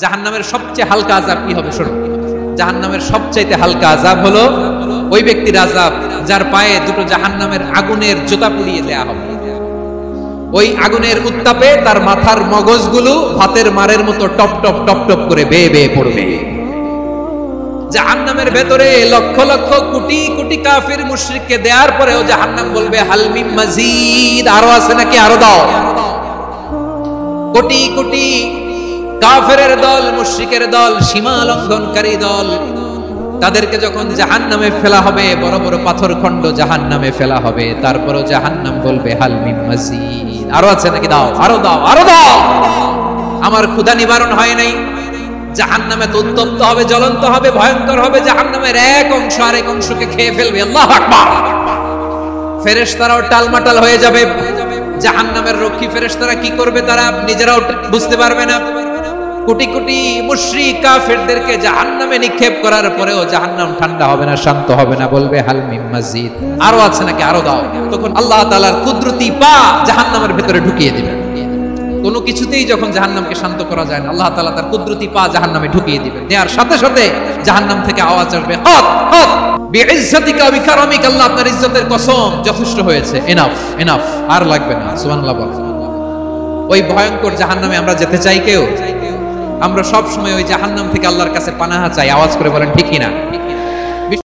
জাহান্নামের সবচেয়ে হালকা আযাব কি হবে শুনুন। জাহান্নামের সবচাইতে হালকা আযাব হলো ওই ব্যক্তির আযাব যার পায়ে দুটো জাহান্নামের আগুনের জুতা পুড়িয়ে দেয়া হবে। ওই আগুনের উত্তাপে তার মাথার মগজগুলো ভাতের মারের মতো টপ টপ টপ টপ করে বেয়ে বেয়ে পড়বে। জাহান্নামের ভেতরে লক্ষ লক্ষ কোটি কোটি কাফির মুশরিককে দেওয়ার পরেও জাহান্নাম বলবে হাল মিন মাজিদ, আরো আছে নাকি, আরো দাও। কোটি কোটি কাফেরের দল, মুশরিকের দল, সীমা লঙ্ঘনকারী দল, তাদেরকে যখন জাহান্নামে ফেলা হবে, বড় বড় পাথর খণ্ড জাহান্নামে ফেলা হবে, তারপরও জাহান্নাম বলবে হাল মিন মাজিদ, আরো আছে নাকি, দাও, আরো দাও, আরো দাও। আমার ক্ষুধা নিবারণ হয় নাই। জাহান্নামে তো উত্তপ্ত হবে, জ্বলন্ত হবে, ভয়ঙ্কর হবে। জাহান্নামের এক অংশ আরেক অংশকে খেয়ে ফেলবে। আল্লাহু আকবার। ফেরেশতারাও টালমাটাল হয়ে যাবে। জাহান্নামের রক্ষী ফেরেশতারা কি করবে তারা নিজেরাও বুঝতে পারবে না। কোটি কোটি মুশরিক কাফেরদেরকে জাহান্নামে নিক্ষেপ করার পরেও জাহান্নাম ঠান্ডা হবে না, শান্ত হবে না, বলবে হাল মিন মাজিদ, আরো আছে নাকি, আরো দাও। তখন আল্লাহ তাআলার কুদরতি পা জাহান্নামের ভিতরে ঢুকিয়ে দিবেন। কোনো কিছুতেই যখন জাহান্নামকে শান্ত করা যায় না, আল্লাহ তাআলা তার কুদরতি পা জাহান্নামে ঢুকিয়ে দিবেন। দেওয়ার সাথে সাথে জাহান্নাম থেকে আওয়াজ আসবে, হত হত বিইজ্জাতিকা ওয়া বিকারামিকা, আল্লাহ আপনার ইজ্জতের কসম, যথেষ্ট হয়েছে, এনাফ এনাফ, আর লাগবে না। সুবহানাল্লাহ বলেন। ওই ভয়ঙ্কর জাহান্নামে আমরা যেতে চাই কেউ? আমরা সব সময় ওই জাহান্নাম থেকে আল্লাহর কাছে পানাহা চাই। আওয়াজ করে বলেন ঠিক কিনা?